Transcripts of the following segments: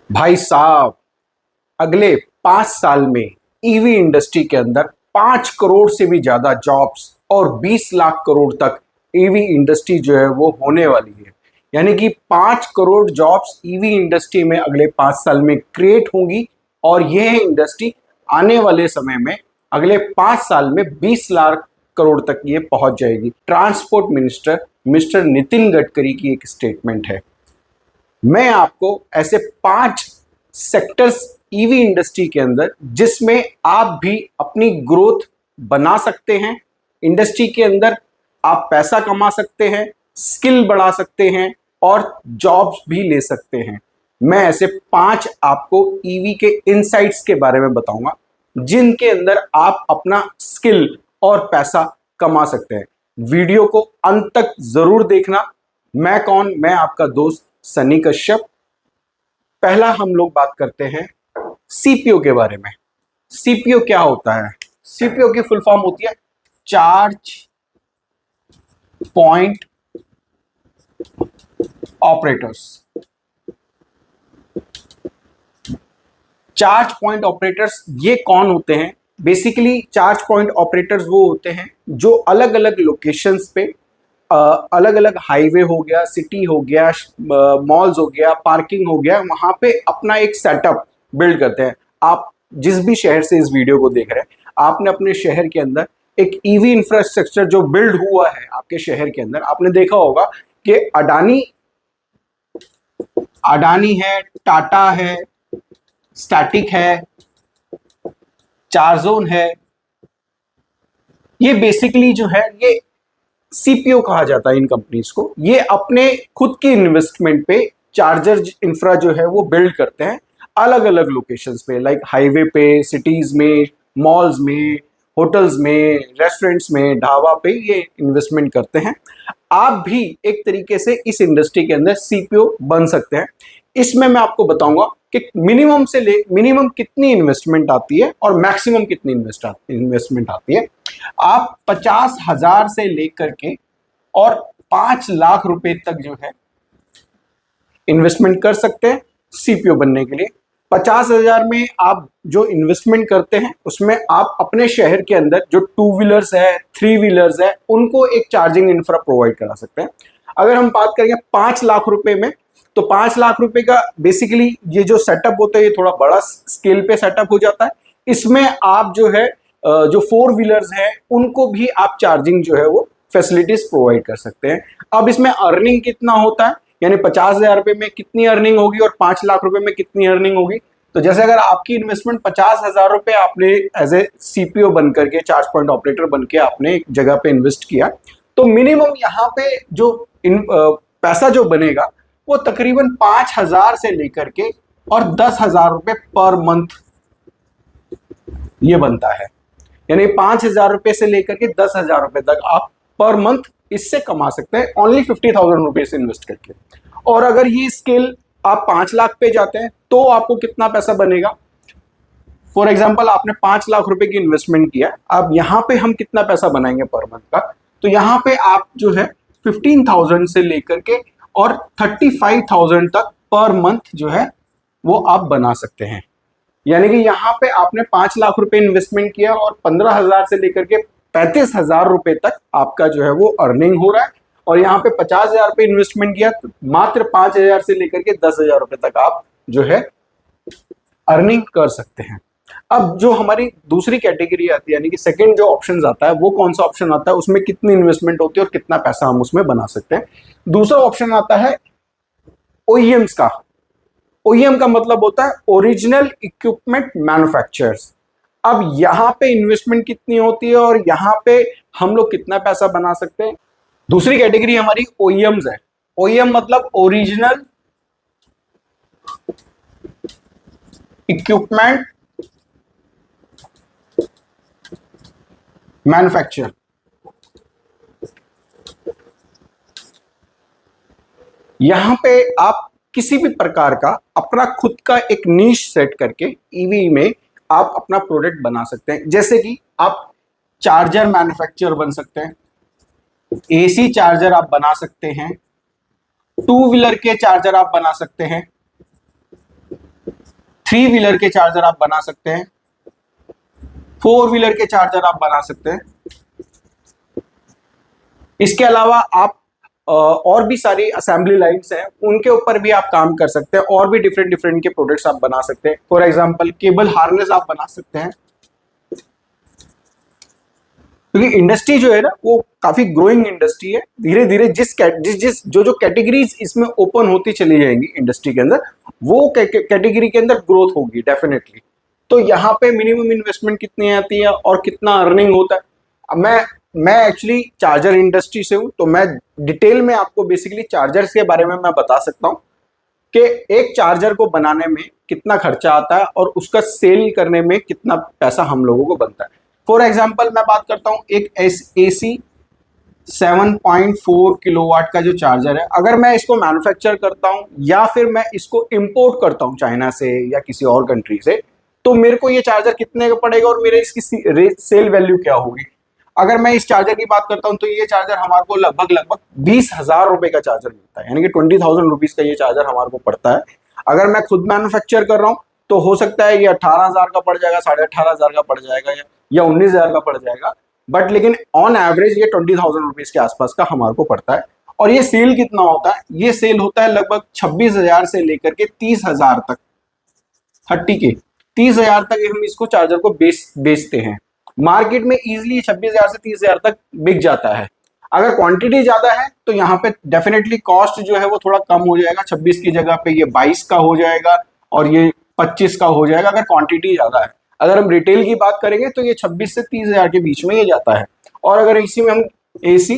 भाई साहब, अगले 5 साल में ईवी इंडस्ट्री के अंदर 5 करोड़ से भी ज्यादा जॉब्स और 20 लाख करोड़ तक ईवी इंडस्ट्री जो है वो होने वाली है। यानी कि 5 करोड़ जॉब्स ईवी इंडस्ट्री में अगले 5 साल में क्रिएट होंगी और यह इंडस्ट्री आने वाले समय में अगले 5 साल में 20 लाख करोड़ तक ये पहुंच जाएगी। Transport minister mister Nitin Gadkari की एक स्टेटमेंट है। मैं आपको ऐसे 5 सेक्टर्स ईवी इंडस्ट्री के अंदर जिसमें आप भी अपनी ग्रोथ बना सकते हैं, इंडस्ट्री के अंदर आप पैसा कमा सकते हैं, स्किल बढ़ा सकते हैं और जॉब्स भी ले सकते हैं। मैं ऐसे 5 आपको ईवी के इनसाइट्स के बारे में बताऊंगा जिनके अंदर आप अपना स्किल और पैसा कमा सकते हैं। वीडियो को अंत तक जरूर देखना। मैं कौन? मैं आपका दोस्त सनी कश्यप। पहला हम लोग बात करते हैं सीपीयू के बारे में। सीपीयू क्या होता है? सीपीयू की फुल फॉर्म होती है charge point operators. Charge point operators ये कौन होते हैं? बेसिकली चार्ज पॉइंट ऑपरेटर्स वो होते हैं जो अलग अलग लोकेशंस पे, अलग अलग हाईवे हो गया, सिटी हो गया, मॉल्स हो गया, पार्किंग हो गया, वहां पे अपना एक सेटअप बिल्ड करते हैं। आप जिस भी शहर से इस वीडियो को देख रहे हैं, आपने अपने शहर के अंदर एक ईवी इंफ्रास्ट्रक्चर जो बिल्ड हुआ है आपके शहर के अंदर, आपने देखा होगा कि अडानी है, टाटा है, स्टैटिक है, चार्जोन है। ये बेसिकली जो है ये सीपीओ कहा जाता है इन कंपनीज को। ये अपने खुद की इन्वेस्टमेंट पे चार्जर इंफ्रा जो है वो बिल्ड करते हैं अलग अलग लोकेशंस पे, लाइक हाईवे पे, सिटीज में, मॉल्स में, होटल्स में, रेस्टोरेंट्स में, ढाबा पे ये इन्वेस्टमेंट करते हैं। आप भी एक तरीके से इस इंडस्ट्री के अंदर सीपीओ बन सकते हैं। इसमें मैं आपको बताऊंगा कि मिनिमम कितनी इन्वेस्टमेंट आती है और मैक्सिमम कितनी इन्वेस्टमेंट आती है। आप 50,000 से लेकर के और 5 लाख रुपए तक जो है इन्वेस्टमेंट कर सकते हैं सीपीओ बनने के लिए। 50,000 में आप जो इन्वेस्टमेंट करते हैं उसमें आप अपने शहर के अंदर जो 2 व्हीलर्स है, 3 व्हीलर्स है, उनको एक चार्जिंग इंफ्रा प्रोवाइड करा सकते हैं। अगर हम बात करेंगे 5 लाख रुपए में, तो 5 लाख रुपए का बेसिकली ये जो सेटअप होता है ये थोड़ा बड़ा स्केल पे सेटअप हो जाता है। इसमें आप जो है जो 4 व्हीलर्स हैं उनको भी आप चार्जिंग जो है वो फैसिलिटीज प्रोवाइड कर सकते हैं। अब इसमें अर्निंग कितना होता है, यानी 50,000 रुपए में कितनी अर्निंग होगी और 5 लाख रुपए में कितनी अर्निंग होगी। तो जैसे अगर आपकी इन्वेस्टमेंट 50,000 रुपए आपने एज ए सीपीओ बन करके, चार्ज पॉइंट ऑपरेटर बन के आपने एक जगह पे इन्वेस्ट किया, तो मिनिमम यहाँ पे जो पैसा जो बनेगा वो तकरीबन 5,000 से लेकर के और 10,000 रुपए पर मंथ ये बनता है। यानी 5,000 रुपए से लेकर के 10,000 रुपए तक आप पर मंथ इससे कमा सकते हैं, ओनली 50,000 रुपीज इन्वेस्ट करके। और अगर ये स्केल आप 5 लाख पे जाते हैं तो आपको कितना पैसा बनेगा? फॉर एग्जाम्पल आपने 5 लाख रुपए की इन्वेस्टमेंट किया, अब यहाँ पे हम कितना पैसा बनाएंगे पर मंथ का? तो यहाँ पे आप जो है 15,000 से लेकर के और 35,000 तक पर मंथ जो है वो आप बना सकते हैं। यानी कि यहाँ पे आपने 5 लाख रुपए इन्वेस्टमेंट किया और 15,000 से लेकर के 35,000 रुपए तक आपका जो है वो अर्निंग हो रहा है। और यहाँ पे 50,000 रुपए इन्वेस्टमेंट किया तो मात्र 5,000 से लेकर के 10,000 रुपए तक आप जो है अर्निंग कर सकते हैं। अब जो हमारी दूसरी कैटेगरी आती है, यानी कि सेकंड जो ऑप्शन आता है, वो कौन सा ऑप्शन आता है, उसमें कितनी इन्वेस्टमेंट होती है और कितना पैसा हम उसमें बना सकते हैं। दूसरा ऑप्शन आता है ओईएम्स का। ओईएम का मतलब होता है ओरिजिनल इक्विपमेंट मैन्युफैक्चरर्स। अब यहां पे इन्वेस्टमेंट कितनी होती है और यहां पे हम लोग कितना पैसा बना सकते हैं। दूसरी कैटेगरी हमारी ओईएम्स है। ओईएम मतलब ओरिजिनल इक्विपमेंट मैन्युफैक्चर। यहां पे आप किसी भी प्रकार का अपना खुद का एक नीश सेट करके ईवी में आप अपना प्रोडक्ट बना सकते हैं। जैसे कि आप चार्जर मैन्युफैक्चरर बन सकते हैं, एसी चार्जर आप बना सकते हैं, 2 व्हीलर के चार्जर आप बना सकते हैं, थ्री व्हीलर के चार्जर आप बना सकते हैं, फोर व्हीलर के चार्जर आप बना सकते हैं। इसके अलावा आप और भी सारी असेंबली लाइन्स हैं, उनके ऊपर भी आप काम कर सकते हैं, और भी डिफरेंट डिफरेंट के प्रोडक्ट्स आप बना सकते हैं। फॉर एग्जांपल केबल हार्नेस आप बना सकते हैं, क्योंकि इंडस्ट्री जो है ना वो काफी ग्रोइंग इंडस्ट्री है। धीरे धीरे जिस जो कैटेगरीज इसमें ओपन होती चली जाएंगी इंडस्ट्री के अंदर, वो कैटेगरी के अंदर ग्रोथ होगी डेफिनेटली। तो यहाँ पे मिनिमम इन्वेस्टमेंट कितनी आती है और कितना अर्निंग होता है। अब मैं एक्चुअली चार्जर इंडस्ट्री से हूँ, तो मैं डिटेल में आपको बेसिकली चार्जर्स के बारे में मैं बता सकता हूँ कि एक चार्जर को बनाने में कितना खर्चा आता है और उसका सेल करने में कितना पैसा हम लोगों को बनता है। फॉर एग्जाम्पल मैं बात करता हूँ एक AC 7.4 किलोवाट का जो चार्जर है, अगर मैं इसको मैन्युफैक्चर करता हूँ या फिर मैं इसको इंपोर्ट करता हूँ चाइना से या किसी और कंट्री से, तो मेरे को ये चार्जर कितने का पड़ेगा और मेरे इसकी सेल वैल्यू क्या होगी। अगर मैं इस चार्जर की बात करता हूँ तो ये चार्जर हमारे को लगभग 20,000 रुपए का चार्जर मिलता है, यानी कि 20,000 रुपीज का ये चार्जर हमारे को पड़ता है। अगर मैं खुद मैन्युफैक्चर कर रहा हूँ तो हो सकता है ये 18,000 का पड़ जाएगा, 18,500 का पड़ जाएगा या 19,000 का पड़ जाएगा, बट लेकिन ऑन एवरेज ये 20,000 रुपीज के आसपास का हमारे को पड़ता है। और ये सेल कितना होता है, ये सेल होता है लगभग 26,000 से लेकर के 30,000 तक, 30,000 तक हम इसको चार्जर को बेचते हैं मार्केट में। इजीली 26,000 से 30,000 तक बिक जाता है। अगर क्वांटिटी ज्यादा है तो यहाँ पे डेफिनेटली कॉस्ट जो है वो थोड़ा कम हो जाएगा, 26 की जगह पे ये 22 का हो जाएगा और ये 25 का हो जाएगा अगर क्वांटिटी ज्यादा है। अगर हम रिटेल की बात करेंगे तो ये 26 से 30,000 के बीच में ये जाता है। और अगर इसी में हम AC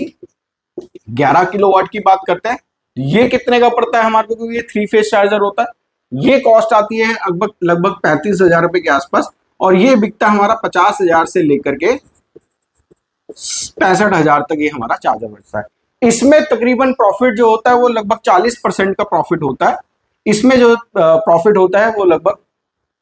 11 किलोवाट की बात करते हैं, ये कितने का पड़ता है हमारे को, क्योंकि ये 3 फेज चार्जर होता है। ये कॉस्ट आती है लगभग 35,000 रुपए के आसपास, और ये बिकता हमारा 50,000 से लेकर के 65,000 तक ये हमारा चार्जर बचता है। इसमें तकरीबन प्रॉफिट जो होता है वो लगभग 40% का प्रॉफिट होता है। इसमें जो प्रॉफिट होता है वो लगभग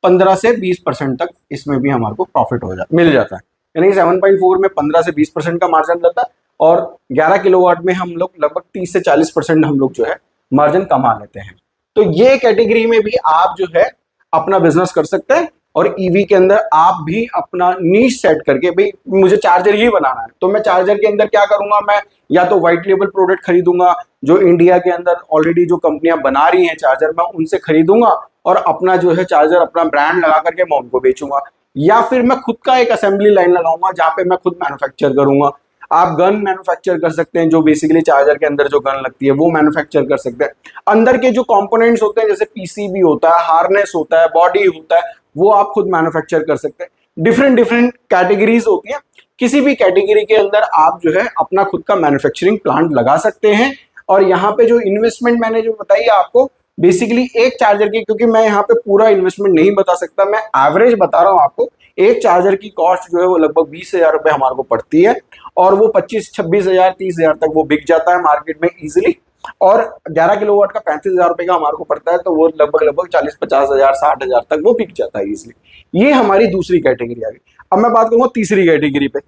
15 से 20% तक इसमें भी हमारे को प्रॉफिट मिल जाता है। यानी 7.4 में 15 से 20% का मार्जिन रहता है और 11 किलोवाट में हम लोग लगभग 30 से 40% हम लोग जो है मार्जिन कमा लेते हैं। तो ये कैटेगरी में भी आप जो है अपना बिजनेस कर सकते हैं। और ईवी के अंदर आप भी अपना नीश सेट करके, भाई मुझे चार्जर ही बनाना है, तो मैं चार्जर के अंदर क्या करूंगा, मैं या तो व्हाइट लेबल प्रोडक्ट खरीदूंगा जो इंडिया के अंदर ऑलरेडी जो कंपनियां बना रही हैं चार्जर, मैं उनसे खरीदूंगा और अपना जो है चार्जर अपना ब्रांड लगा करके मैं उनको बेचूंगा, या फिर मैं खुद का एक असेंबली लाइन लगाऊंगा जहां पे मैं खुद मैन्युफैक्चर करूंगा। आप गन मैन्युफैक्चर कर सकते हैं, जो बेसिकली चार्जर के अंदर जो गन लगती है वो मैन्युफैक्चर कर सकते हैं। अंदर के जो कंपोनेंट्स होते हैं जैसे पीसीबी होता है, हार्नेस होता है, बॉडी होता है, वो आप खुद मैन्युफैक्चर कर सकते हैं। डिफरेंट डिफरेंट कैटेगरीज होती हैं, किसी भी कैटेगरी के अंदर आप जो है अपना खुद का मैन्युफैक्चरिंग प्लांट लगा सकते हैं। और यहाँ पे जो इन्वेस्टमेंट मैंने जो बताई आपको बेसिकली एक चार्जर की, क्योंकि मैं यहाँ पे पूरा इन्वेस्टमेंट नहीं बता सकता, मैं एवरेज बता रहा हूँ आपको। एक चार्जर की कॉस्ट जो है वो लगभग 20,000 रुपए हमारे को पड़ती है और वो 25-26,000 30,000 तक वो बिक जाता है मार्केट में इजीली। और 11 किलोवाट का 35,000 रुपए का हमारे को पड़ता है, तो वो लगभग 40-50,000 60,000 तक वो बिक जाता है इजीली। ये हमारी दूसरी कैटेगरी आ गई। अब मैं बात करूंगा तीसरी कैटेगरी पे।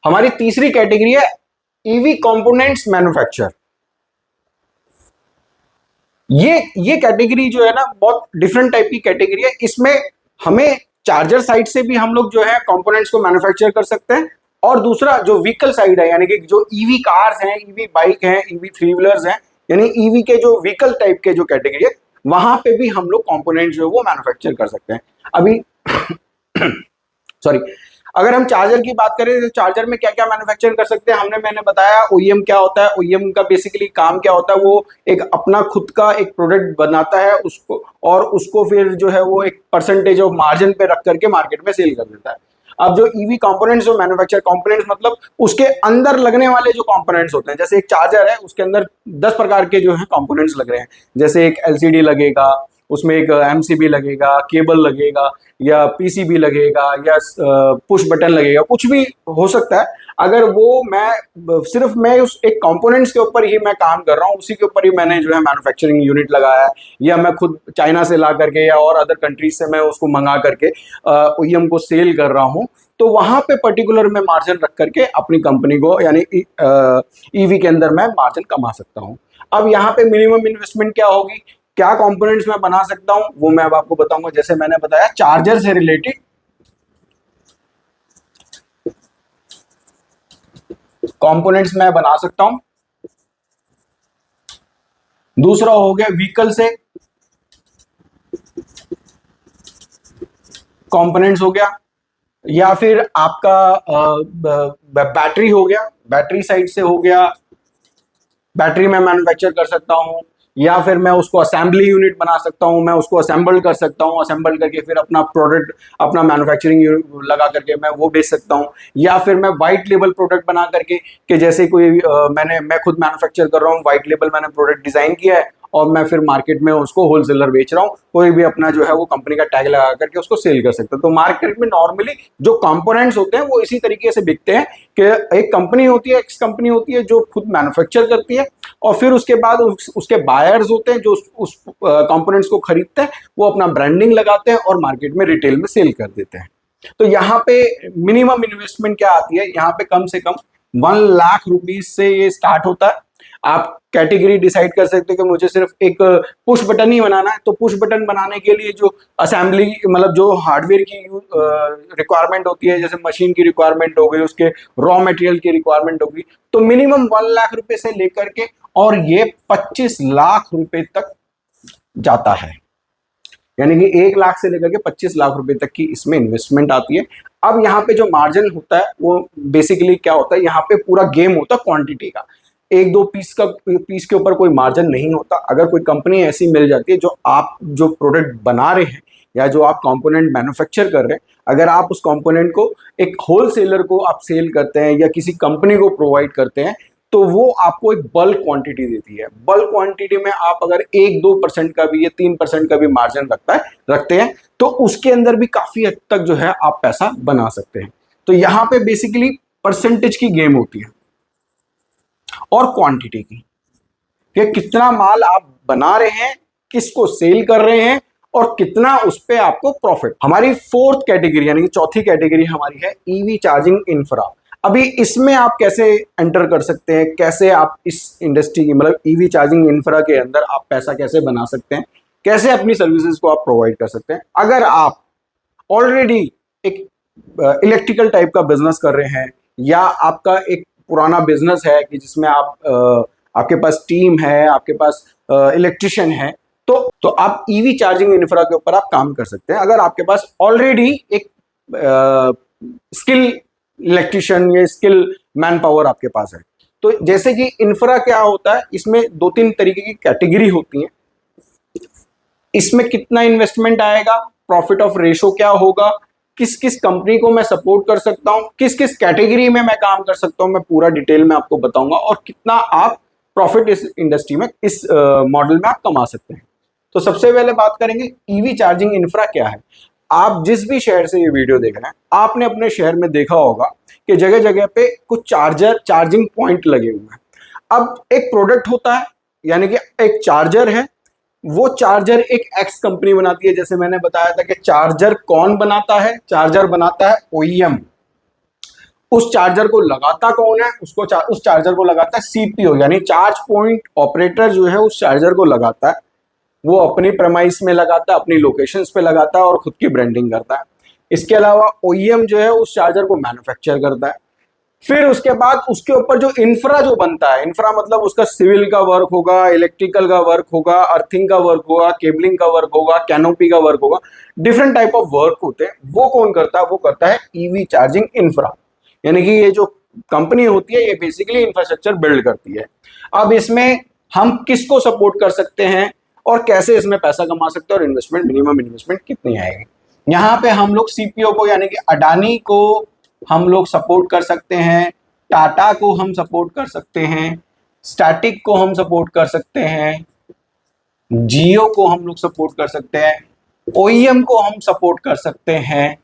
हमारी तीसरी कैटेगरी है ईवी कंपोनेंट्स मैन्युफैक्चर। ये कैटेगरी जो है ना बहुत डिफरेंट टाइप की कैटेगरी है। इसमें हमें चार्जर साइड से भी हम लोग जो है कंपोनेंट्स को मैन्युफैक्चर कर सकते हैं, और दूसरा जो व्हीकल साइड है, यानी कि जो ईवी कार्स हैं, ईवी बाइक हैं, ईवी थ्री व्हीलर्स हैं, यानी ईवी के जो व्हीकल टाइप के जो कैटेगरी है, वहां पे भी हम लोग कंपोनेंट जो है वो मैन्युफैक्चर कर सकते हैं। अभी सॉरी, अगर हम चार्जर की बात करें तो चार्जर में क्या क्या मैन्युफैक्चर कर सकते हैं, मैंने बताया ओईएम क्या होता है। ओईएम का बेसिकली काम क्या होता है, वो एक अपना खुद का एक प्रोडक्ट बनाता है उसको, और उसको फिर जो है वो एक परसेंटेज ऑफ मार्जिन पे रख करके मार्केट में सेल कर देता है। अब जो ईवी कंपोनेंट्स जो मैन्युफैक्चर, कंपोनेंट्स मतलब उसके अंदर लगने वाले जो कंपोनेंट्स होते हैं, जैसे एक चार्जर है उसके अंदर 10 प्रकार के जो है कंपोनेंट्स लग रहे हैं, जैसे एक एलसीडी लगेगा, उसमें एक एमसीबी लगेगा, केबल लगेगा, या पीसीबी लगेगा, या पुश बटन लगेगा, कुछ भी हो सकता है। अगर वो मैं उस एक कंपोनेंट्स के ऊपर ही मैं काम कर रहा हूँ, उसी के ऊपर ही मैंने जो है मैन्युफैक्चरिंग यूनिट लगाया है, या मैं खुद चाइना से ला करके या और अदर कंट्रीज से मैं उसको मंगा करके ओईएम को सेल कर रहा हूँ, तो वहां पे पर्टिकुलर मैं मार्जिन रख करके अपनी कंपनी को यानी ईवी के अंदर मैं मार्जिन कमा सकता हूँ। अब यहाँ पे मिनिमम इन्वेस्टमेंट क्या होगी, क्या कंपोनेंट्स मैं बना सकता हूं वो मैं अब आपको बताऊंगा। जैसे मैंने बताया चार्जर से रिलेटेड कंपोनेंट्स मैं बना सकता हूं। दूसरा हो गया व्हीकल से कंपोनेंट्स हो गया, या फिर आपका बैटरी हो गया, बैटरी साइड से हो गया, बैटरी में मैन्युफैक्चर कर सकता हूँ, या फिर मैं उसको असेंबली यूनिट बना सकता हूँ, मैं उसको असेंबल कर सकता हूँ, असेंबल करके फिर अपना प्रोडक्ट अपना मैन्युफैक्चरिंग लगा करके मैं वो बेच सकता हूँ। या फिर मैं वाइट लेबल प्रोडक्ट बना करके कि जैसे कोई मैं खुद मैन्युफैक्चर कर रहा हूँ, वाइट लेबल मैंने प्रोडक्ट डिजाइन किया है और मैं फिर मार्केट में उसको होलसेलर बेच रहा हूँ, कोई भी अपना जो है वो कंपनी का टैग लगा करके उसको सेल कर सकता है। तो मार्केट में नॉर्मली जो कंपोनेंट्स होते हैं वो इसी तरीके से बिकते हैं कि एक कंपनी होती है, एक्स कंपनी होती है जो खुद मैन्युफैक्चर करती है, और फिर उसके बाद उसके बायर्स होते हैं जो उस कंपोनेंट्स को खरीदते हैं, वो अपना ब्रांडिंग लगाते हैं और मार्केट में रिटेल में सेल कर देते हैं। तो यहाँ पे मिनिमम इन्वेस्टमेंट क्या आती है, यहाँ पे कम से कम 1 लाख रुपीज से ये स्टार्ट होता है। आप कैटेगरी डिसाइड कर सकते हो कि मुझे सिर्फ एक पुश बटन ही बनाना है, तो पुश बटन बनाने के लिए जो असेंबली मतलब जो हार्डवेयर की रिक्वायरमेंट होती है, जैसे मशीन की रिक्वायरमेंट हो गई, उसके रॉ मटेरियल की रिक्वायरमेंट होगी, तो मिनिमम 1 लाख रुपए से लेकर के और ये 25 लाख रुपए तक जाता है। यानी कि 1 लाख से लेकर के 25 लाख रुपए तक की इसमें इन्वेस्टमेंट आती है। अब यहाँ पे जो मार्जिन होता है वो बेसिकली क्या होता है, यहाँ पे पूरा गेम होता है क्वांटिटी का। एक दो पीस के ऊपर कोई मार्जिन नहीं होता। अगर कोई कंपनी ऐसी मिल जाती है जो आप जो प्रोडक्ट बना रहे हैं या जो आप कंपोनेंट मैन्युफैक्चर कर रहे हैं, अगर आप उस कंपोनेंट को एक होलसेलर को आप सेल करते हैं या किसी कंपनी को प्रोवाइड करते हैं, तो वो आपको एक बल्क क्वांटिटी देती है। बल्क क्वांटिटी में आप अगर 1-2% का भी या 3% का भी मार्जिन रखते हैं, तो उसके अंदर भी काफी हद तक जो है आप पैसा बना सकते हैं। तो यहाँ पे बेसिकली परसेंटेज की गेम होती है और क्वांटिटी की, कि कितना माल आप बना रहे हैं, किसको सेल कर रहे हैं और कितना उस पे आपको प्रॉफिट। हमारी फोर्थ कैटेगरी यानी कि चौथी कैटेगरी हमारी है ईवी चार्जिंग इंफ्रा। अभी इसमें आप कैसे एंटर कर सकते हैं, कैसे आप इस इंडस्ट्री की मतलब ईवी चार्जिंग इंफ्रा के अंदर आप पैसा कैसे बना सकते हैं, कैसे अपनी सर्विसेज को आप प्रोवाइड कर सकते हैं। अगर आप ऑलरेडी एक इलेक्ट्रिकल टाइप का बिजनेस कर रहे हैं, या आपका एक पुराना बिजनेस है कि जिसमें आपके पास टीम है, आपके पास इलेक्ट्रिशियन है, तो आप ईवी चार्जिंग इंफ्रा के ऊपर आप काम कर सकते हैं। अगर आपके पास ऑलरेडी एक स्किल इलेक्ट्रिशियन या स्किल मैन पावर आपके पास है, तो जैसे कि इंफ्रा क्या होता है, इसमें 2-3 तरीके की कैटेगरी होती है। इसमें कितना इन्वेस्टमेंट आएगा, प्रॉफिट ऑफ रेशो क्या होगा, किस किस कंपनी को मैं सपोर्ट कर सकता हूं, किस किस कैटेगरी में मैं काम कर सकता हूं, मैं पूरा डिटेल में आपको बताऊंगा, और कितना आप प्रॉफिट इस इंडस्ट्री में इस मॉडल में आप कमा सकते हैं। तो सबसे पहले बात करेंगे ईवी चार्जिंग इंफ्रा क्या है। आप जिस भी शहर से ये वीडियो देख रहे हैं, आपने अपने शहर में देखा होगा कि जगह जगह पे कुछ चार्जिंग पॉइंट लगे हुए हैं। अब एक प्रोडक्ट होता है, यानी कि एक चार्जर है, वो चार्जर एक एक्स कंपनी बनाती है। जैसे मैंने बताया था कि चार्जर कौन बनाता है, चार्जर बनाता है ओईएम। उस चार्जर को लगाता कौन है, उस चार्जर को लगाता है सीपीओ, यानी चार्ज पॉइंट ऑपरेटर जो है उस चार्जर को लगाता है। वो अपनी प्रेमाइस में लगाता है, अपनी लोकेशंस पे लगाता है और खुद की ब्रांडिंग करता है। इसके अलावा ओईएम जो है उस चार्जर को मैन्युफैक्चर करता है। फिर उसके बाद उसके ऊपर जो इंफ्रा जो बनता है, इंफ्रा मतलब उसका सिविल का वर्क होगा, इलेक्ट्रिकल का वर्क होगा, अर्थिंग का वर्क होगा, केबलिंग का वर्क होगा, कैनोपी का वर्क होगा, डिफरेंट टाइप ऑफ वर्क होते हैं। वो कौन करता है, वो करता है ईवी चार्जिंग इंफ्रा। यानी कि ये जो कंपनी होती है ये बेसिकली इंफ्रास्ट्रक्चर बिल्ड करती है। अब इसमें हम किसको सपोर्ट कर सकते हैं और कैसे इसमें पैसा कमा सकते हैं, और इन्वेस्टमेंट मिनिमम इन्वेस्टमेंट कितनी आएगी। यहाँ पे हम लोग सीपीओ को यानी कि अडानी को हम लोग सपोर्ट कर सकते हैं, टाटा को हम सपोर्ट कर सकते हैं, स्टैटिक को हम सपोर्ट कर सकते हैं, जियो को हम लोग सपोर्ट कर सकते हैं, ओईएम को हम सपोर्ट कर सकते हैं,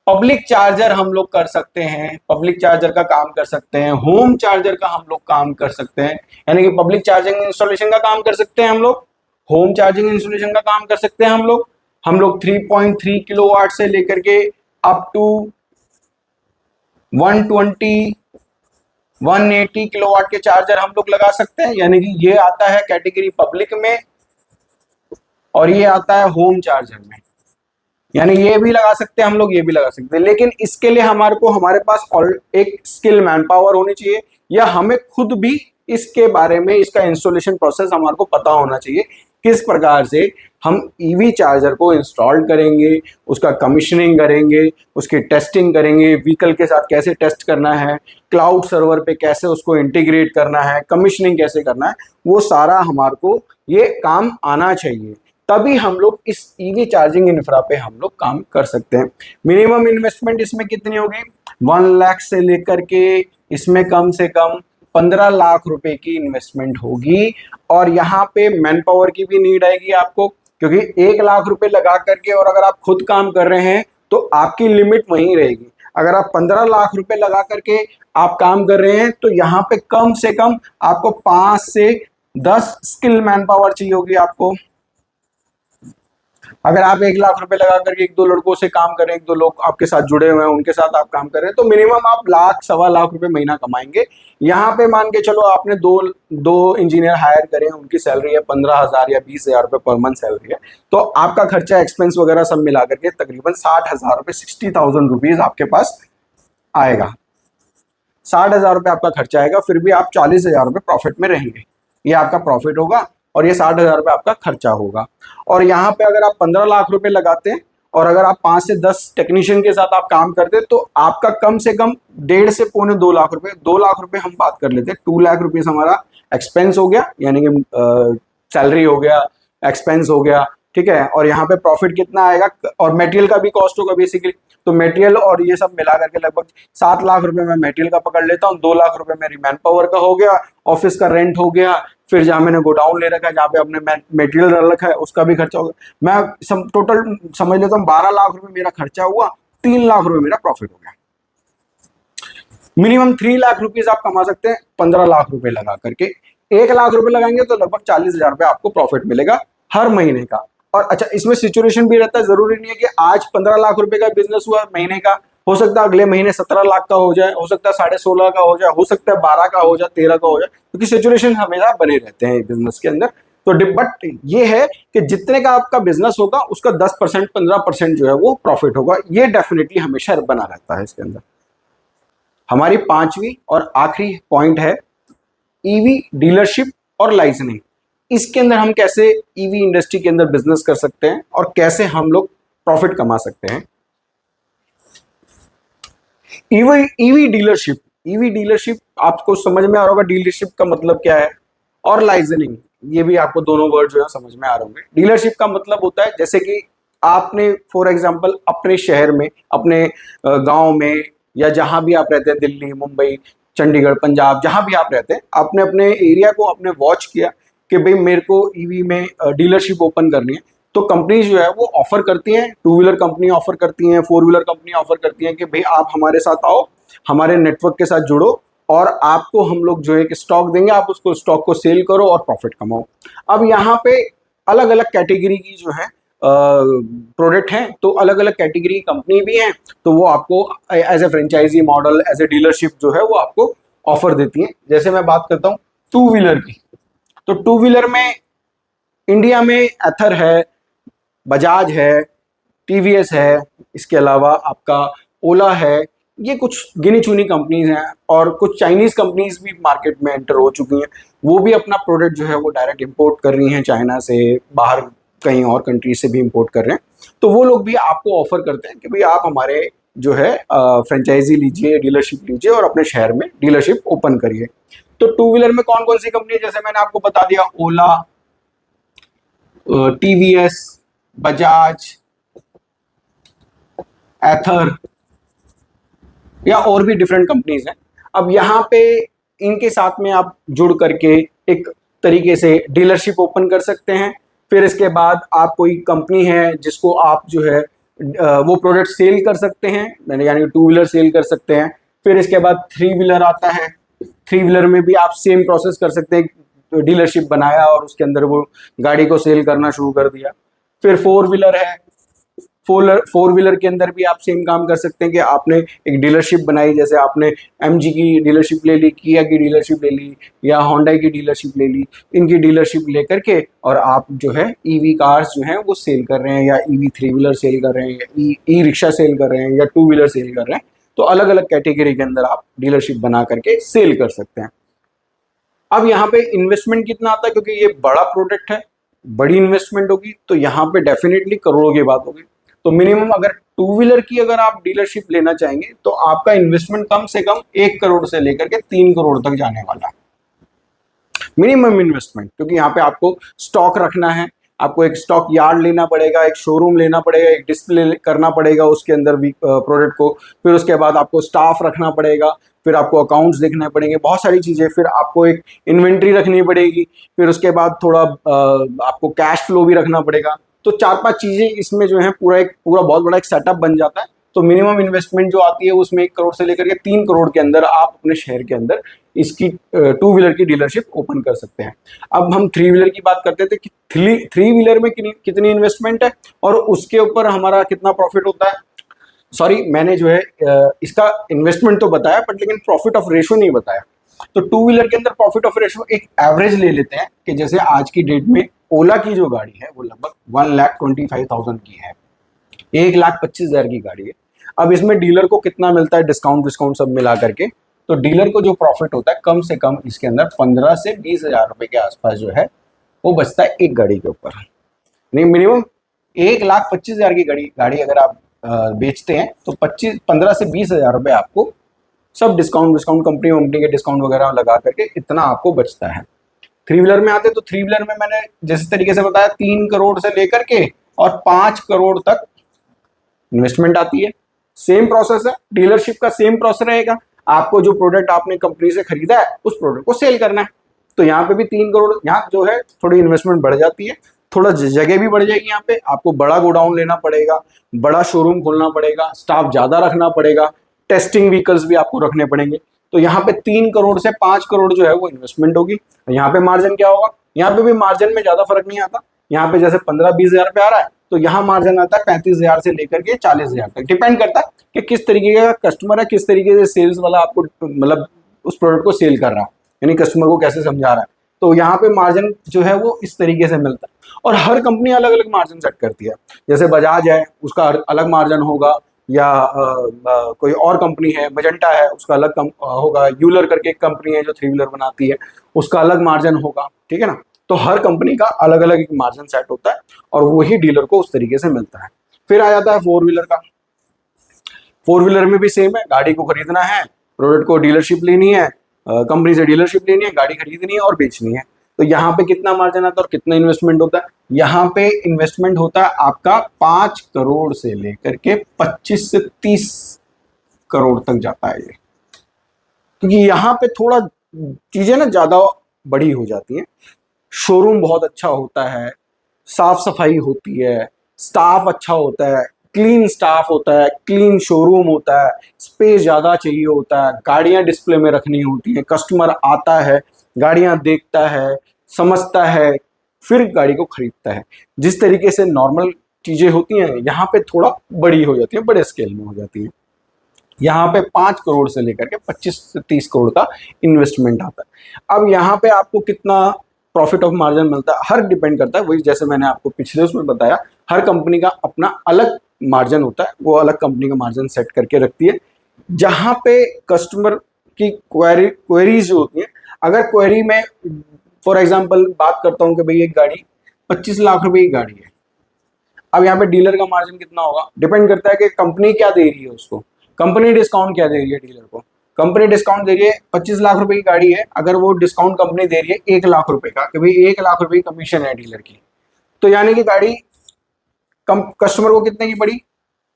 पब्लिक चार्जर हम लोग कर सकते हैं, पब्लिक चार्जर का काम कर सकते हैं, होम चार्जर का हम लोग काम कर सकते हैं, यानी कि पब्लिक चार्जिंग इंस्टॉलेशन का काम कर सकते हैं हम लोग, होम चार्जिंग इंस्टॉलेशन का काम कर सकते हैं हम लोग 3.3 किलोवाट से लेकर के अप टू 120 180 किलोवाट के चार्जर हम लोग लगा सकते हैं। यानी कि ये आता है कैटेगरी पब्लिक में। और ये आता है होम चार्जर में, यानी ये भी लगा सकते हैं हम लोग, ये भी लगा सकते हैं। लेकिन इसके लिए हमारे पास और एक स्किल मैन पावर होनी चाहिए, या हमें खुद भी इसके बारे में, इसका इंस्टॉलेशन प्रोसेस हमारे को पता होना चाहिए, किस प्रकार से हम ईवी चार्जर को इंस्टॉल करेंगे, उसका कमीशनिंग करेंगे, उसकी टेस्टिंग करेंगे, व्हीकल के साथ कैसे टेस्ट करना है, क्लाउड सर्वर पे कैसे उसको इंटीग्रेट करना है, कमीशनिंग कैसे करना है, वो सारा हमारे को ये काम आना चाहिए। तभी हम लोग इस ईवी चार्जिंग इंफ्रा पे हम लोग काम कर सकते हैं। मिनिमम इन्वेस्टमेंट इसमें कितनी होगी? 1 लाख से लेकर के इसमें कम से कम 15 लाख रुपए की इन्वेस्टमेंट होगी। और यहाँ पे मैन पावर की भी नीड आएगी आपको, क्योंकि 1 लाख रुपए लगा करके और अगर आप खुद काम कर रहे हैं तो आपकी लिमिट वहीं रहेगी। अगर आप 15 लाख रुपए लगा करके आप काम कर रहे हैं तो यहाँ पे कम से कम आपको 5 से 10 स्किल मैन पावर चाहिए होगी आपको। अगर आप 1 लाख रुपए लगा करके 1-2 लड़कों से काम करें, 1-2 लोग आपके साथ जुड़े हुए हैं, उनके साथ आप काम कर रहे हैं, तो मिनिमम आप लाख, 1.25 लाख रुपए महीना कमाएंगे। यहाँ पे मान के चलो आपने दो इंजीनियर हायर करें, उनकी सैलरी है 15,000 या 20,000 रुपए पर मंथ सैलरी है, तो आपका खर्चा, एक्सपेंस वगैरह सब मिला करके तकरीबन 60,000 रुपए, 60,000 रुपीज आपके पास आएगा। 60,000 रुपए आपका खर्चा आएगा, फिर भी आप 40,000 रुपए प्रॉफिट में रहेंगे। ये आपका प्रॉफिट होगा और ये 60,000 रुपए आपका खर्चा होगा। और यहाँ पे अगर आप 15 लाख रुपए लगाते हैं और अगर आप 5 से 10 टेक्नीशियन के साथ आप काम करते हैं तो आपका कम से कम 1.5 से 2.25 लाख रुपए, 2 लाख रुपए हम बात कर लेते हैं, 2 लाख रुपीज हमारा एक्सपेंस हो गया, यानी कि सैलरी हो गया, एक्सपेंस हो गया, ठीक है। और यहाँ पे प्रॉफिट कितना आएगा, और मटेरियल का भी कॉस्ट होगा बेसिकली, तो मटेरियल और ये सब मिला करके लगभग 7 लाख रुपए मैं मटेरियल का पकड़ लेता हूँ, 2 लाख रुपए मेरी मैन पावर का हो गया, ऑफिस का रेंट हो गया, फिर जहां मैंने गोडाउन ले रखा है, जहाँ पे अपने मटेरियल रखा है, उसका भी खर्चा होगा। मैं टोटल समझ लेता हूँ 12 लाख रुपए मेरा खर्चा हुआ, 3 लाख रुपए मेरा प्रॉफिट हो गया। मिनिमम 3 लाख रुपीज आप कमा सकते हैं 15 लाख रुपए लगा करके। 1 लाख रुपए लगाएंगे तो लगभग 40,000 रुपए आपको प्रॉफिट मिलेगा हर महीने का। और अच्छा, इसमें सिचुएशन भी रहता है, जरूरी नहीं है कि आज 15 लाख रुपए का बिजनेस हुआ महीने का, हो सकता है अगले महीने 17 लाख का हो जाए, हो सकता है 16.5 का हो जाए, हो सकता है 12 का हो जाए, 13 का हो जाए, क्योंकि सिचुएशन हमेशा बने रहते हैं बिजनेस के अंदर। तो बट ये है कि जितने का आपका बिजनेस होगा उसका 10%, 15% जो है वो प्रॉफिट होगा। ये डेफिनेटली हमेशा बना रहता है इसके अंदर। हमारी 5वीं और आखिरी पॉइंट है ईवी डीलरशिप और लाइसेंसिंग। इसके अंदर हम कैसे ईवी इंडस्ट्री के अंदर बिजनेस कर सकते हैं और कैसे हम लोग प्रॉफिट कमा सकते हैं। ईवी डीलरशिप आपको समझ में आ रहा होगा, डीलरशिप का मतलब क्या है, और लाइसेंसिंग, ये भी आपको दोनों वर्ड जो है समझ में आ रहे होंगे। डीलरशिप का मतलब होता है जैसे कि आपने फॉर एग्जांपल अपने शहर में, अपने गांव में, या जहां भी आप रहते हैं, दिल्ली, मुंबई, चंडीगढ़, पंजाब, जहां भी आप रहते हैं, आपने अपने एरिया को आपने वॉच किया कि भाई मेरे को ईवी में डीलरशिप ओपन करनी है, तो कंपनी जो है वो ऑफर करती हैं, 2 व्हीलर कंपनी ऑफर करती हैं, 4 व्हीलर कंपनी ऑफर करती हैं कि भाई आप हमारे साथ आओ, हमारे नेटवर्क के साथ जुड़ो और आपको हम लोग जो है कि स्टॉक देंगे, आप उसको स्टॉक को सेल करो और प्रॉफिट कमाओ। अब यहाँ पे अलग अलग कैटेगरी की जो है प्रोडक्ट हैं, तो अलग अलग कैटेगरी कंपनी भी हैं, तो वो आपको as a franchise model, as a dealership जो है वो आपको ऑफर देती हैं। जैसे मैं बात करता हूँ 2 व्हीलर की, तो 2 व्हीलर में इंडिया में एथर है, बजाज है, टीवीएस है, इसके अलावा आपका ओला है, ये कुछ गिनी चुनी कंपनीज हैं। और कुछ चाइनीज कंपनीज भी मार्केट में एंटर हो चुकी हैं, वो भी अपना प्रोडक्ट जो है वो डायरेक्ट इंपोर्ट कर रही हैं, चाइना से, बाहर कहीं और कंट्री से भी इंपोर्ट कर रहे हैं। तो वो लोग भी आपको ऑफर करते हैं कि भाई आप हमारे जो है फ्रेंचाइजी लीजिए, डीलरशिप लीजिए और अपने शहर में डीलरशिप ओपन करिए। तो 2 व्हीलर में कौन कौन सी कंपनी है, जैसे मैंने आपको बता दिया, ओला, टीवीएस, बजाज, एथर, या और भी डिफरेंट कंपनीज हैं। अब यहाँ पे इनके साथ में आप जुड़ करके एक तरीके से डीलरशिप ओपन कर सकते हैं। फिर इसके बाद आप कोई कंपनी है जिसको आप जो है वो प्रोडक्ट सेल कर सकते हैं, यानी 2 व्हीलर सेल कर सकते हैं। फिर इसके बाद 3 व्हीलर आता है, 3 व्हीलर में भी आप सेम प्रोसेस कर सकते हैं, डीलरशिप बनाया और उसके अंदर वो गाड़ी को सेल करना शुरू कर दिया। फिर 4 व्हीलर है, फोर व्हीलर के अंदर भी आप सेम काम कर सकते हैं कि आपने एक डीलरशिप बनाई, जैसे आपने एमजी की डीलरशिप ले ली, किया की डीलरशिप ले ली, या होंडा की डीलरशिप ले ली। इनकी डीलरशिप लेकर के और आप जो है ईवी कार्स जो हैं वो सेल कर रहे हैं, या ईवी थ्री व्हीलर सेल कर रहे हैं, या ई रिक्शा सेल कर रहे हैं, या टू व्हीलर सेल कर रहे हैं। तो अलग अलग कैटेगरी के अंदर आप डीलरशिप बना करके सेल कर सकते हैं। अब यहाँ पे इन्वेस्टमेंट कितना आता है, क्योंकि ये बड़ा प्रोडक्ट है, बड़ी इन्वेस्टमेंट होगी, तो यहाँ पे डेफिनेटली करोड़ों की बात होगी। तो मिनिमम अगर टू व्हीलर की अगर आप डीलरशिप लेना चाहेंगे तो आपका इन्वेस्टमेंट कम से कम 1 करोड़ से लेकर के 3 करोड़ तक जाने वाला है, मिनिमम इन्वेस्टमेंट। क्योंकि यहाँ पे आपको स्टॉक रखना है, आपको एक स्टॉक यार्ड लेना पड़ेगा, एक शोरूम लेना पड़ेगा, एक डिस्प्ले करना पड़ेगा उसके अंदर भी प्रोडक्ट को, फिर उसके बाद आपको स्टाफ रखना पड़ेगा, फिर आपको अकाउंट्स देखने पड़ेंगे, बहुत सारी चीज़ें, फिर आपको एक इन्वेंट्री रखनी पड़ेगी, फिर उसके बाद थोड़ा आपको कैश फ्लो भी रखना पड़ेगा। तो 4-5 चीज़ें इसमें जो है पूरा बहुत बड़ा एक सेटअप बन जाता है। तो मिनिमम इन्वेस्टमेंट जो आती है उसमें 1 करोड़ से लेकर के 3 करोड़ के अंदर आप अपने शहर के अंदर इसकी टू व्हीलर की डीलरशिप ओपन कर सकते हैं। अब हम थ्री व्हीलर की बात करते थे कि थ्री व्हीलर में कितनी इन्वेस्टमेंट है और उसके ऊपर हमारा कितना प्रॉफिट होता है। सॉरी, मैंने जो है इसका इन्वेस्टमेंट तो बताया बट लेकिन प्रॉफिट ऑफ रेशो नहीं बताया। तो टू व्हीलर के अंदर प्रॉफिट ऑफ रेशो एक एवरेज ले लेते हैं कि जैसे आज की डेट में ओला की जो गाड़ी है वो लगभग 1,25,000 की है, 1,25,000 की गाड़ी है। अब इसमें डीलर को कितना मिलता है, डिस्काउंट सब मिला करके, तो डीलर को जो प्रॉफिट होता है कम से कम इसके अंदर 15 से 20,000 रुपए के आसपास जो है वो बचता है एक गाड़ी के ऊपर। नहीं, मिनिमम 1,25,000 की गाड़ी अगर आप बेचते हैं तो 15 से 20,000 रुपए आपको सब डिस्काउंट कंपनी के डिस्काउंट वगैरह लगा करके इतना आपको बचता है। थ्री व्हीलर में आते तो थ्री व्हीलर में मैंने जिस तरीके से बताया 3 करोड़ से लेकर के और 5 करोड़ तक इन्वेस्टमेंट आती है। सेम प्रोसेस है, डीलरशिप का सेम प्रोसेस रहेगा। आपको जो प्रोडक्ट आपने कंपनी से खरीदा है उस प्रोडक्ट को सेल करना है। तो यहाँ पे भी 3 करोड़, यहाँ जो है थोड़ी इन्वेस्टमेंट बढ़ जाती है, थोड़ा जगह भी बढ़ जाएगी। यहाँ पे आपको बड़ा गोडाउन लेना पड़ेगा, बड़ा शोरूम खोलना पड़ेगा, स्टाफ ज्यादा रखना पड़ेगा, टेस्टिंग व्हीकल्स भी आपको रखने पड़ेंगे। तो यहाँ पे 3 करोड़ से 5 करोड़ जो है वो इन्वेस्टमेंट होगी। यहाँ पे मार्जिन क्या होगा, यहाँ पे भी मार्जिन में ज्यादा फर्क नहीं आता। यहाँ पे जैसे 15-20,000 रुपये आ रहा है तो यहाँ मार्जिन आता है 35,000 से लेकर के 40,000 तक। डिपेंड करता है कि किस तरीके का कस्टमर है, किस तरीके से सेल्स वाला आपको मतलब उस प्रोडक्ट को सेल कर रहा है, यानी कस्टमर को कैसे समझा रहा है। तो यहाँ पे मार्जिन जो है वो इस तरीके से मिलता है। और हर कंपनी अलग अलग मार्जिन सेट करती है। जैसे बजाज है उसका अलग मार्जिन होगा, या कोई और कंपनी है मजेंटा है उसका अलग होगा, यूलर करके एक कंपनी है जो थ्री व्हीलर बनाती है उसका अलग मार्जिन होगा, ठीक है ना। तो हर कंपनी का अलग अलग एक मार्जिन सेट होता है और वही डीलर को उस तरीके से मिलता है। फिर आ जाता है फोर व्हीलर का। फोर व्हीलर में भी सेम है, गाड़ी को खरीदना है, प्रोडक्ट को डीलरशिप लेनी है, कंपनी से डीलरशिप लेनी है, गाड़ी खरीदनी है और बेचनी है। तो यहाँ पे कितना मार्जिन आता है और कितना इन्वेस्टमेंट होता है। यहाँ पे इन्वेस्टमेंट होता है आपका 5 करोड़ से लेकर के 25 से 30 करोड़ तक जाता है ये, क्योंकि यहाँ पे थोड़ा चीजें ना ज्यादा बड़ी हो जाती हैं। शोरूम बहुत अच्छा होता है, साफ सफाई होती है, स्टाफ अच्छा होता है, क्लीन स्टाफ होता है, क्लीन शोरूम होता है, स्पेस ज्यादा चाहिए होता है, गाड़ियां डिस्प्ले में रखनी होती हैं, कस्टमर आता है, गाड़ियां देखता है, समझता है, फिर गाड़ी को खरीदता है। जिस तरीके से नॉर्मल चीजें होती हैं यहाँ पे थोड़ा बड़ी हो जाती है, बड़े स्केल में हो जाती है। यहाँ पे 5 करोड़ से लेकर के 25 से 30 करोड़ का इन्वेस्टमेंट आता है। अब यहाँ पे आपको कितना प्रॉफिट ऑफ मार्जिन मिलता है, हर डिपेंड करता है, वही जैसे मैंने आपको पिछले उसमें बताया, हर कंपनी का अपना अलग मार्जिन होता है, वो अलग कंपनी का मार्जिन सेट करके रखती है। जहाँ पे कस्टमर की क्वेरीज जो होती है, अगर क्वेरी में फॉर एग्जाम्पल बात करता हूँ कि भाई एक गाड़ी 25 लाख रुपए की गाड़ी है, अब यहाँ पे डीलर का मार्जिन कितना होगा, डिपेंड करता है कि कंपनी क्या दे रही है उसको, कंपनी डिस्काउंट क्या दे रही है डीलर को। कंपनी डिस्काउंट दे रही है 25 लाख रुपए की गाड़ी है, अगर वो डिस्काउंट कंपनी दे रही है 1 लाख रुपए का, कि भाई 1 लाख रुपए की कमीशन है डीलर की, तो यानी कि गाड़ी कस्टमर को कितने की पड़ी,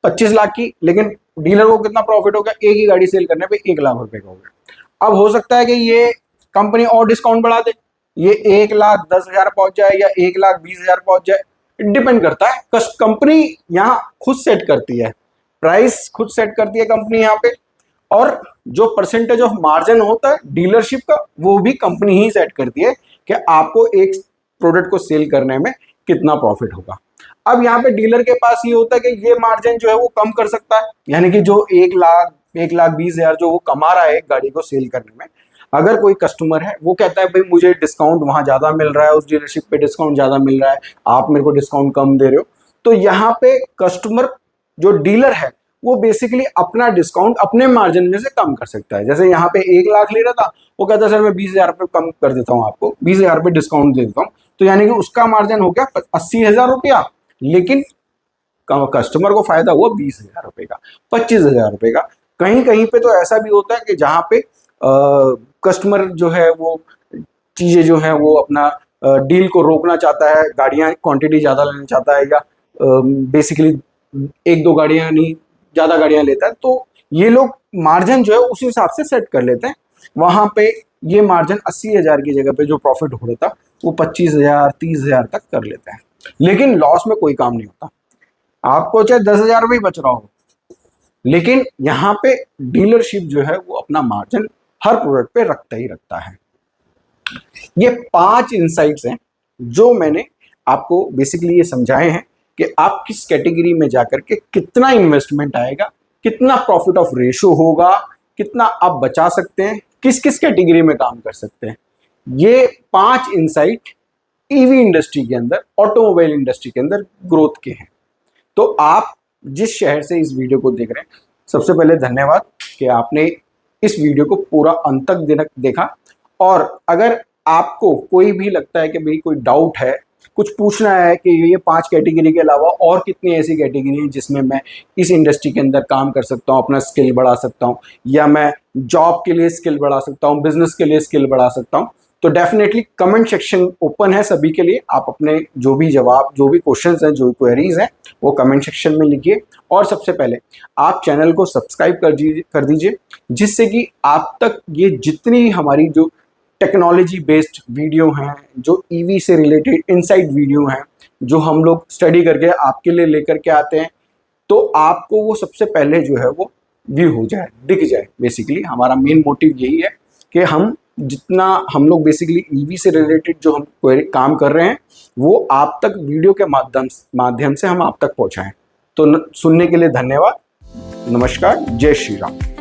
25 लाख की, लेकिन डीलर को कितना प्रॉफिट हो गया, एक ही गाड़ी सेल करने पे 1 लाख रुपए का हो गया। अब हो सकता है कि ये कंपनी और डिस्काउंट बढ़ा दे, ये 1,10,000 पहुंच जाए या 1,20,000 पहुंच जाए, डिपेंड करता है। कंपनी यहाँ खुद सेट करती है, प्राइस खुद सेट करती है कंपनी यहाँ पे, और जो परसेंटेज ऑफ मार्जिन होता है डीलरशिप का वो भी कंपनी ही सेट करती है कि आपको एक प्रोडक्ट को सेल करने में कितना प्रॉफिट होगा। अब यहाँ पे डीलर के पास ये होता है कि ये मार्जिन जो है वो कम कर सकता है, यानी कि जो 1,20,000 जो वो कमा रहा है एक गाड़ी को सेल करने में, अगर कोई कस्टमर है वो कहता है भाई मुझे डिस्काउंट वहां ज्यादा मिल रहा है, उस डीलरशिप पे डिस्काउंट ज्यादा मिल रहा है, आप मेरे को डिस्काउंट कम दे रहे हो, तो यहाँ पे कस्टमर जो डीलर है वो बेसिकली अपना डिस्काउंट अपने मार्जिन में से कम कर सकता है। जैसे यहाँ पे 1,00,000 ले रहा था, वो कहता है सर मैं 20,000 रुपये कम कर देता हूँ, आपको 20,000 रुपये डिस्काउंट दे देता हूँ, तो यानी कि उसका मार्जिन हो गया 80,000 रुपया, लेकिन कस्टमर को फायदा हुआ 20,000 रुपये का, 25,000 रुपये का। कहीं कहीं पे तो ऐसा भी होता है कि जहाँ पे कस्टमर जो है वो चीजें जो है वो अपना डील को रोकना चाहता है, गाड़ियां क्वांटिटी ज्यादा लेना चाहता है, या बेसिकली 1-2 गाड़ियां नहीं ज्यादा गाड़ियां लेता है, तो ये लोग मार्जिन जो है उस हिसाब से सेट कर लेते हैं। वहां पे ये मार्जिन 80,000 की जगह पे जो प्रॉफिट हो रहा था वो 25,000 30,000 तक कर लेते हैं, लेकिन लॉस में कोई काम नहीं होता। आपको चाहे 10,000 रुपये बच रहा हो, लेकिन यहाँ पे डीलरशिप जो है वो अपना मार्जिन हर प्रोडक्ट पे रखता ही रखता है। ये 5 इनसाइट्स हैं जो मैंने आपको बेसिकली ये समझाए हैं कि आप किस कैटेगरी में जाकर के कितना इन्वेस्टमेंट आएगा, कितना प्रॉफिट ऑफ रेशो होगा, कितना आप बचा सकते हैं, किस किस कैटेगरी में काम कर सकते हैं। ये 5 इनसाइट ईवी इंडस्ट्री के अंदर, ऑटोमोबाइल इंडस्ट्री के अंदर ग्रोथ के हैं। तो आप जिस शहर से इस वीडियो को देख रहे हैं, सबसे पहले धन्यवाद कि आपने इस वीडियो को पूरा अंत तक देखा। और अगर आपको कोई भी लगता है कि भाई कोई डाउट है, कुछ पूछना है कि ये 5 कैटेगरी के अलावा और कितनी ऐसी कैटेगरी है जिसमें मैं इस इंडस्ट्री के अंदर काम कर सकता हूँ, अपना स्किल बढ़ा सकता हूँ, या मैं जॉब के लिए स्किल बढ़ा सकता हूँ, बिजनेस के लिए स्किल बढ़ा सकता हूँ, तो डेफिनेटली कमेंट सेक्शन ओपन है सभी के लिए। आप अपने जो भी जवाब, जो भी क्वेश्चंस हैं, जो क्वेरीज हैं, वो कमेंट सेक्शन में लिखिए। और सबसे पहले आप चैनल को सब्सक्राइब कर दीजिए, जिससे कि आप तक ये जितनी हमारी जो टेक्नोलॉजी बेस्ड वीडियो हैं, जो ईवी से रिलेटेड इनसाइड वीडियो हैं, जो हम लोग स्टडी करके आपके लिए लेकर के आते हैं, तो आपको वो सबसे पहले जो है वो व्यू हो जाए, दिख जाए। बेसिकली हमारा मेन मोटिव यही है कि जितना हम लोग बेसिकली ईवी से रिलेटेड जो हम काम कर रहे हैं वो आप तक वीडियो के माध्यम से हम आप तक पहुंचाएं। तो सुनने के लिए धन्यवाद। नमस्कार, जय श्री राम।